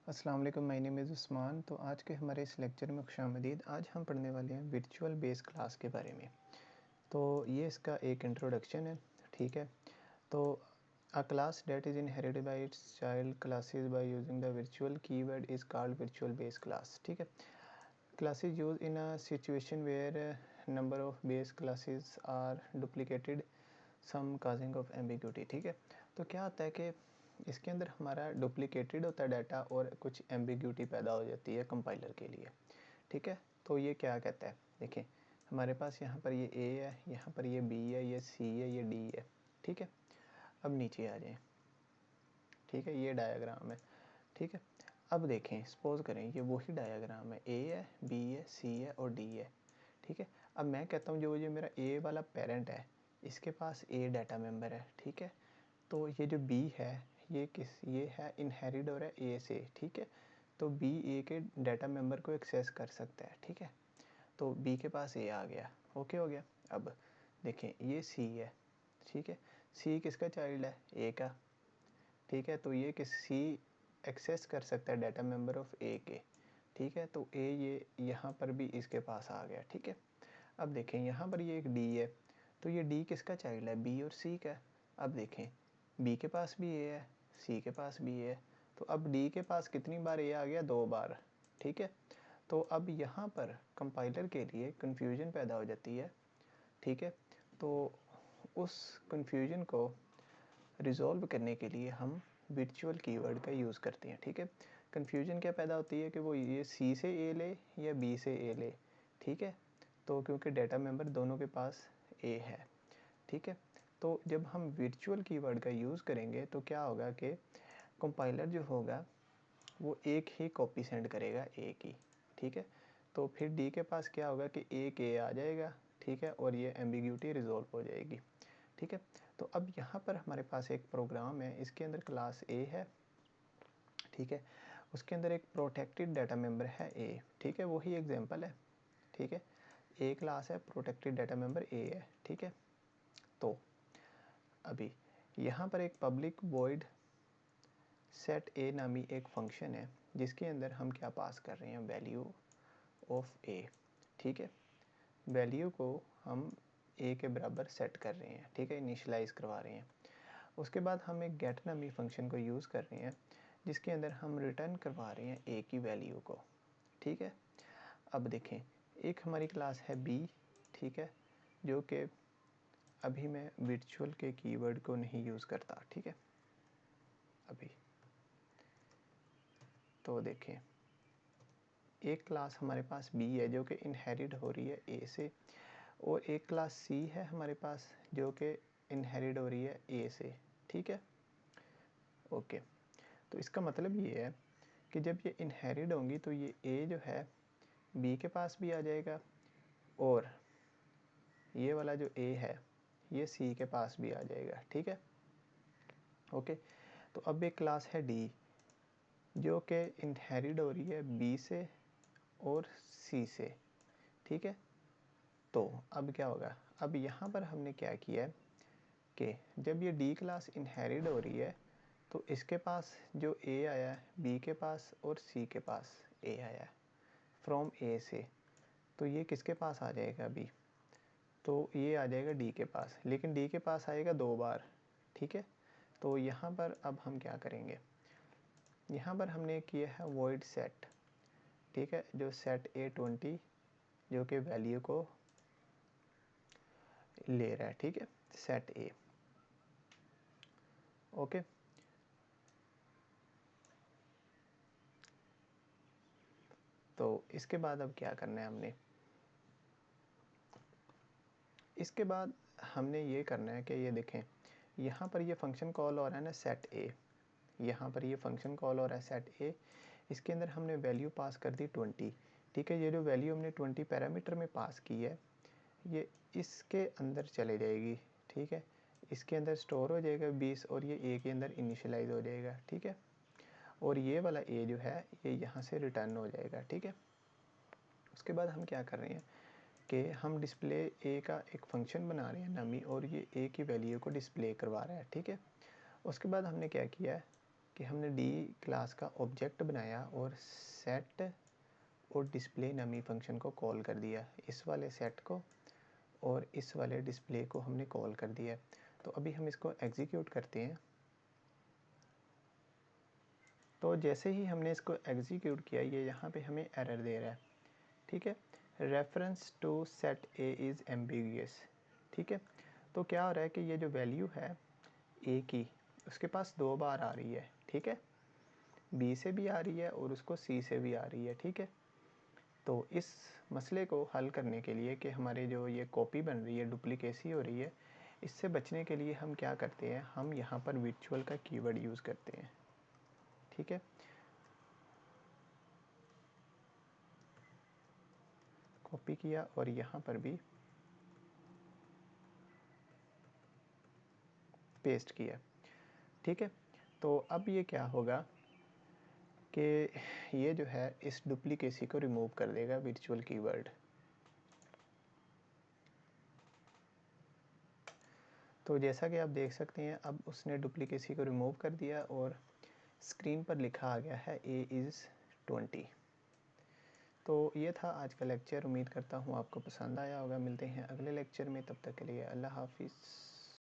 अस्सलाम वालेकुम, my name is Usman. तो आज के हमारे इस लेक्चर में खुशामदीद। आज हम पढ़ने वाले हैं वर्चुअल बेस क्लास के बारे में। तो ये इसका एक इंट्रोडक्शन है, ठीक है। तो a class that is inherited by its child classes by using the virtual keyword is called virtual base class, ठीक है। Classes use in a situation where number of base classes are duplicated some causing of ambiguity, ठीक है। तो क्या होता है कि इसके अंदर हमारा डुप्लीकेटेड होता है डाटा और कुछ एम्बिग्यूटी पैदा हो जाती है कंपाइलर के लिए, ठीक है। तो ये क्या कहता है, देखिए हमारे पास यहाँ पर ये ए है, यहाँ पर ये बी है, ये सी है, ये डी है, ठीक है। अब नीचे आ जाएं, ठीक है, ये डायग्राम है, ठीक है। अब देखें, सपोज करें ये वही डायग्राम है, ए है, बी है, सी है और डी है, ठीक है। अब मैं कहता हूँ जो मेरा ए वाला पेरेंट है, इसके पास ए डाटा मेंबर है, ठीक है। तो ये जो बी है, ये है इनहेरिट हो रहा है ए से, ठीक है। तो बी ए के डाटा मेंबर को एक्सेस कर सकता है, ठीक है। तो बी के पास ए आ गया, ओके हो गया। अब देखें ये सी है, ठीक है। सी किसका चाइल्ड है, ए का, ठीक है। तो ये किस सी एक्सेस कर सकता है डाटा मेंबर ऑफ ए के, ठीक है। तो ए ये यहाँ पर भी इसके पास आ गया, ठीक है। अब देखें यहाँ पर ये एक डी है, तो ये डी किसका चाइल्ड है, बी और सी का। अब देखें बी के पास भी ए है, सी के पास भी ए है, तो अब डी के पास कितनी बार ए आ गया, 2 बार, ठीक है। तो अब यहाँ पर कंपाइलर के लिए कन्फ्यूजन पैदा हो जाती है, ठीक है। तो उस कन्फ्यूजन को रिज़ॉल्व करने के लिए हम वर्चुअल कीवर्ड का यूज़ करते हैं, ठीक है। कन्फ्यूजन क्या पैदा होती है कि वो ये सी से ए ले या बी से ए ले, ठीक है। तो क्योंकि डाटा मेंबर दोनों के पास ए है, ठीक है। तो जब हम वर्चुअल कीवर्ड का यूज़ करेंगे तो क्या होगा कि कंपाइलर जो होगा वो एक ही कॉपी सेंड करेगा ए की, ठीक है। तो फिर डी के पास क्या होगा कि एक ए आ जाएगा, ठीक है, और ये एम्बिग्यूटी रिजॉल्व हो जाएगी, ठीक है। तो अब यहाँ पर हमारे पास एक प्रोग्राम है, इसके अंदर क्लास ए है, ठीक है। उसके अंदर एक प्रोटेक्टेड डाटा मेंबर है ए, ठीक है, वही एग्जांपल है, ठीक है। ए क्लास है, प्रोटेक्टेड डाटा मेंबर ए है, ठीक है। तो अभी यहाँ पर एक पब्लिक वॉइड सेट ए नामी एक फंक्शन है जिसके अंदर हम क्या पास कर रहे हैं, वैल्यू ऑफ ए, ठीक है। वैल्यू को हम ए के बराबर सेट कर रहे हैं, ठीक है, इनिशियलाइज़ करवा रहे हैं। उसके बाद हम एक गेट नामी फंक्शन को यूज़ कर रहे हैं जिसके अंदर हम रिटर्न करवा रहे हैं ए की वैल्यू को, ठीक है। अब देखें एक हमारी क्लास है बी, ठीक है, जो कि अभी मैं वर्चुअल के कीवर्ड को नहीं यूज़ करता, ठीक है। अभी तो देखें एक क्लास हमारे पास बी है जो कि इनहेरिट हो रही है ए से, और एक क्लास सी है हमारे पास जो कि इनहेरिट हो रही है ए से, ठीक है, ओके। तो इसका मतलब ये है कि जब ये इनहेरिट होंगी तो ये ए जो है बी के पास भी आ जाएगा, और ये वाला जो ए है ये सी के पास भी आ जाएगा, ठीक है, ओके। तो अब एक क्लास है डी जो कि इनहेरिट हो रही है बी से और सी से, ठीक है। तो अब क्या होगा, अब यहाँ पर हमने क्या किया है कि जब ये डी क्लास इनहेरिट हो रही है तो इसके पास जो ए आया है बी के पास और सी के पास ए आया है फ्रॉम ए से, तो ये किसके पास आ जाएगा अभी, तो ये आ जाएगा डी के पास, लेकिन डी के पास आएगा 2 बार, ठीक है। तो यहाँ पर अब हम क्या करेंगे, यहाँ पर हमने किया है वॉइड सेट, ठीक है, जो सेट A20 जो कि वैल्यू को ले रहा है, ठीक है, सेट ए, ओके। तो इसके बाद अब क्या करना है हमने, इसके बाद हमने ये करना है कि ये देखें यहाँ पर ये फंक्शन कॉल हो रहा है ना सेट ए, यहाँ पर ये फंक्शन कॉल हो रहा है सेट ए, इसके अंदर हमने वैल्यू पास कर दी 20, ठीक है। ये जो वैल्यू हमने 20 पैरामीटर में पास की है ये इसके अंदर चले जाएगी, ठीक है, इसके अंदर स्टोर हो जाएगा 20 और ये ए के अंदर इनिशियलाइज हो जाएगा, ठीक है। और ये वाला ए जो है ये यहाँ से रिटर्न हो जाएगा, ठीक है। उसके बाद हम क्या कर रहे हैं कि हम डिस्प्ले ए का एक फ़ंक्शन बना रहे हैं नमी, और ये ए की वैल्यू को डिस्प्ले करवा रहा है, ठीक है। उसके बाद हमने क्या किया है कि हमने डी क्लास का ऑब्जेक्ट बनाया और सेट और डिस्प्ले नामी फंक्शन को कॉल कर दिया, इस वाले सेट को और इस वाले डिस्प्ले को हमने कॉल कर दिया। तो अभी हम इसको एग्जीक्यूट करते हैं। तो जैसे ही हमने इसको एग्जीक्यूट किया, ये यहाँ पे हमें एरर दे रहा है, ठीक है, reference to set A is ambiguous, ठीक है। तो क्या हो रहा है कि ये जो वैल्यू है ए की, उसके पास 2 बार आ रही है, ठीक है, बी से भी आ रही है और उसको सी से भी आ रही है, ठीक है। तो इस मसले को हल करने के लिए कि हमारे जो ये कॉपी बन रही है, डुप्लीकेसी हो रही है, इससे बचने के लिए हम क्या करते हैं, हम यहाँ पर वर्चुअल का कीवर्ड यूज़ करते हैं, ठीक है। कॉपी किया और यहाँ पर भी पेस्ट किया, ठीक है। तो अब ये क्या होगा कि ये जो है इस डुप्लीकेसी को रिमूव कर देगा वर्चुअल कीवर्ड। तो जैसा कि आप देख सकते हैं, अब उसने डुप्लीकेसी को रिमूव कर दिया और स्क्रीन पर लिखा आ गया है ए इज़ 20। तो ये था आज का लेक्चर। उम्मीद करता हूँ आपको पसंद आया होगा। मिलते हैं अगले लेक्चर में, तब तक के लिए अल्लाह हाफिज़।